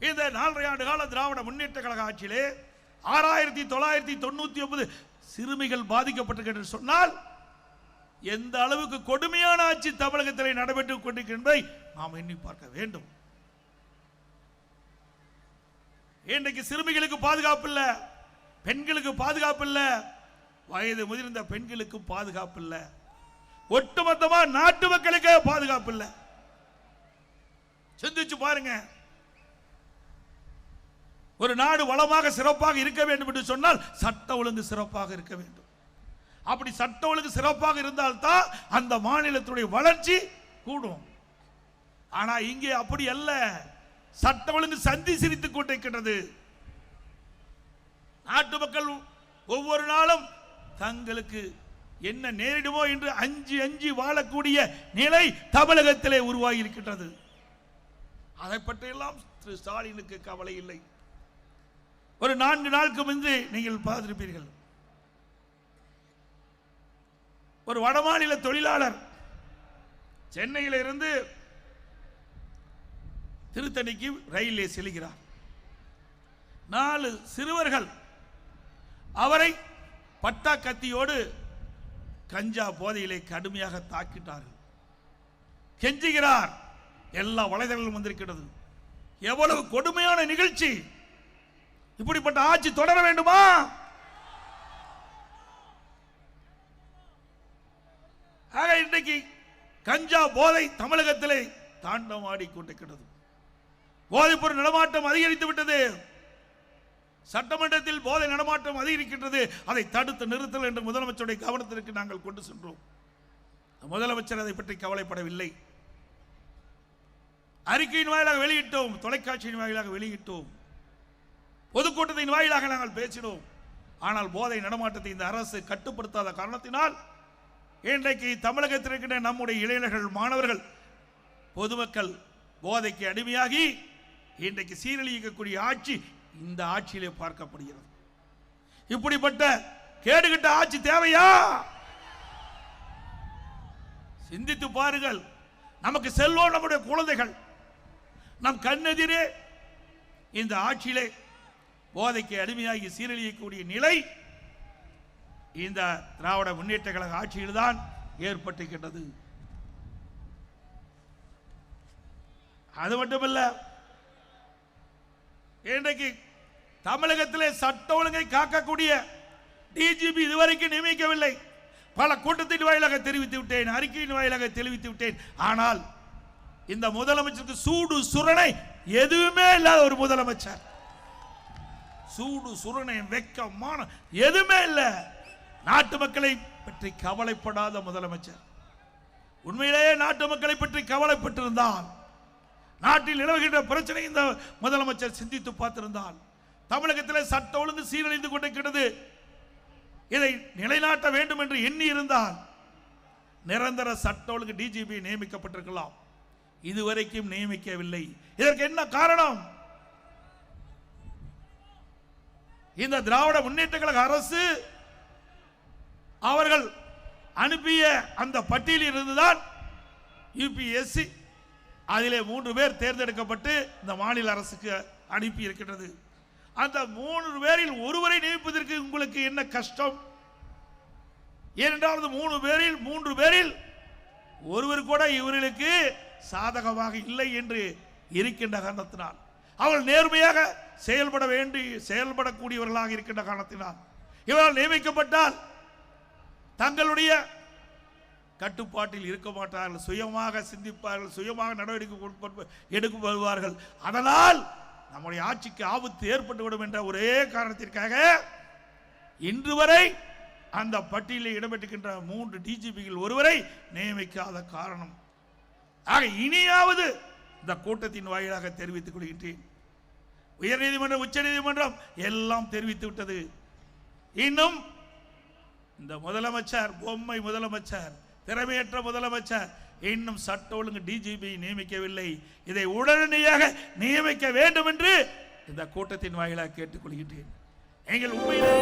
இந்த 4.5 ஆண்டு கால திராவிட முன்னேற்ற கழக ஆட்சியிலே 6999 சிறுமிகள் பாதிக்கப்பட்டிருக்கிறது சொன்னால் எந்த அளவுக்கு கொடுமையான ஆட்சி தமிழகத்தில் நடைபெற்றுக் கொண்டிருக்கின்றதை நாம் எண்ணி பார்க்க வேண்டும். இன்றைக்கு சிறுமிகளுக்கு பாதுகாப்பு இல்ல, பெண்களுக்கு பாதுகாப்பு இல்ல, வயது முதிர்ந்த பெண்களுக்கு பாதுகாப்பு இல்ல, ஒட்டுமொத்தமா நாட்டு மக்களுக்கு பாதுகாப்பு இல்ல. சிந்திச்சு பாருங்க. ஒரு நாடு வளமாக சிறப்பாக இருக்க வேண்டும் என்று சொன்னால் சட்ட ஒழுங்கு சிறப்பாக இருக்க வேண்டும். அப்படி சட்ட ஒழுங்கு சிறப்பாக இருந்தால்தான் அந்த மாநிலத்துடைய வளர்ச்சி கூடும். ஆனா இங்கே அப்படி அல்ல. சட்ட ஒழுங்கு சந்தி சிரித்துக் கொண்டிருக்கிறது. நாட்டு மக்கள் ஒவ்வொரு நாளும் தங்களுக்கு என்ன நேரிடுமோ என்று அஞ்சி அஞ்சி வாழக்கூடிய நிலை தமிழகத்திலே உருவாகி இருக்கின்றது. அதை பற்றியெல்லாம் திரு ஸ்டாலினுக்கு கவலை இல்லை. ஒரு 4 நாளுக்கு முன்பு நீங்கள் பார்த்திருப்பீர்கள், ஒரு வடமாநில தொழிலாளர் சென்னையில் இருந்து திருத்தணிக்கு ரயிலே செல்கிறார். 4 சிறுவர்கள் அவரை பட்டா கத்தியோடு கஞ்சா போதையிலே கடுமையாக தாக்கிட்டார்கள். கெஞ்சுகிறார். எல்லா வலைதளங்களும் வந்திருக்கிறது. எவ்வளவு கொடுமையான நிகழ்ச்சி! இப்படிப்பட்ட ஆட்சி தொடர வேண்டுமா? இன்றைக்கு கஞ்சா போதை தமிழகத்திலே தாண்டவாடி கொண்டிருக்கிறது. போதைப்பொருள் நடமாட்டம் அதிகரித்து விட்டது. சட்டமன்றத்தில் போதை நடமாட்டம் அதிகரிக்கின்றது. அதை தடுத்து நிறுத்தல் என்று முதலமைச்சருடைய கவனத்திற்கு நாங்கள் கொண்டு சென்றோம். முதலமைச்சர் அதை பற்றி கவலைப்படவில்லை. அறிக்கையின் வாயிலாக வெளியிட்டோம், தொலைக்காட்சியின் வாயிலாக வெளியிட்டோம், பொதுக்கூட்டத்தின் வாயிலாக நாங்கள் பேசினோம். ஆனால் போதை நடமாட்டத்தை இந்த அரசு கட்டுப்படுத்தாத காரணத்தினால் இன்றைக்கு தமிழகத்தில் இருக்கின்ற நம்முடைய இளைஞர்கள், மாணவர்கள், பொதுமக்கள் போதைக்கு அடிமையாகி இன்றைக்கு சீரழிக்கக்கூடிய ஆட்சி இந்த ஆட்சியிலே பார்க்கப்படுகிறது. இப்படிப்பட்ட கேடுகட்ட ஆட்சி தேவையா? சிந்தித்து பாருங்கள். நமக்கு செல்வோம் நம்முடைய குழந்தைகள். நம் கண்ணெதிரே இந்த ஆட்சியிலே போதைக்கு அடிமையாகி சீரழியக்கூடிய நிலை இந்த திராவிட முன்னேற்ற கழக ஆட்சியில் தான் ஏற்பட்டிருக்கின்றது. அது மட்டுமல்ல, இன்றைக்கு தமிழகத்திலே சட்ட ஒழுங்கை காக்கக்கூடிய டிஜிபி இதுவரைக்கும் நியமிக்கவில்லை. பல கூட்டத்தின் வாயிலாக தெரிவித்து விட்டேன், அறிக்கையின் வாயிலாக தெரிவித்து விட்டேன். ஆனால் இந்த முதலமைச்சருக்கு சூடு சுரணை எதுவுமே இல்லாத ஒரு முதலமைச்சர். சூடு சுரணை வெக்கமான எதுவுமே இல்லை. நாட்டு மக்களை பற்றி கவலைப்படாத முதலமைச்சர். உண்மையிலேயே நாட்டு மக்களை பற்றி கவலைப்பட்டிருந்தால், நாட்டில் நிலவுகின்ற பிரச்சனை இந்த முதலமைச்சர் சிந்தித்து பார்த்திருந்தால், தமிழகத்தில் சட்ட ஒழுங்கு சீரழிந்து கொண்டிருக்கிறது, இதை நிலைநாட்ட வேண்டும் என்று எண்ணி இருந்தால் நிரந்தர சட்ட ஒழுங்கு டிஜிபி நியமிக்கப்பட்டிருக்கலாம். இதுவரைக்கும் நியமிக்கவில்லை. இதற்கு என்ன காரணம்? இந்த திராவிட முன்னேற்ற கழக அரசு அவர்கள் அனுப்பிய அந்த பட்டியலில் இருந்துதான் யுபிஎஸ்சி அதிலே 3 பேர் தேர்ந்தெடுக்கப்பட்டு இந்த மாநில அரசுக்கு அனுப்பி இருக்கின்றது. அந்த 3 பேரில் ஒருவரை நியமிப்பதற்கு உங்களுக்கு என்ன கஷ்டம்? ஏனென்றால் 3 பேரில் ஒருவர் கூட இவர்களுக்கு சாதகமாக இல்லை என்று இருக்கின்ற காரணத்தினால், அவர்கள் நேர்மையாக செயல்படக்கூடியவர்களாக இருக்கின்ற காரணத்தினால் இவர்கள் நியமிக்கப்பட்டால் தங்களுடைய கட்டுப்பாட்டில் இருக்க மாட்டார்கள், சுயமாக சிந்திப்பார்கள், சுயமாக நடவடிக்கை எடுக்கப்படுவார்கள். அதனால் நம்முடைய ஆட்சிக்கு ஆபத்து ஏற்பட்டுவிடும் என்ற ஒரே காரணத்திற்காக இன்று வரை அந்த பட்டியலில் இடம்பெற்றிருக்கின்ற 3 டிஜிபிகள் ஒருவரை நியமிக்காத காரணம். ஆக இனியாவது இந்த கூட்டத்தின் வாயிலாக தெரிவித்துக் கொள்கின்றேன். உயர்நீதிமன்றம், உச்ச நீதிமன்றம் எல்லாம் தெரிவித்து விட்டது. இன்னும் இந்த முதலமைச்சர், பொம்மை முதலமைச்சர், திறமையற்ற முதலமைச்சர் இன்னும் சட்ட ஒழுங்கு டிஜிபி நியமிக்கவில்லை. இதை உடனடியாக நியமிக்க வேண்டும் என்று இந்த கூட்டத்தின் வாயிலாக கேட்டுக்கொள்கின்றேன். எங்கள் உண்மையிலே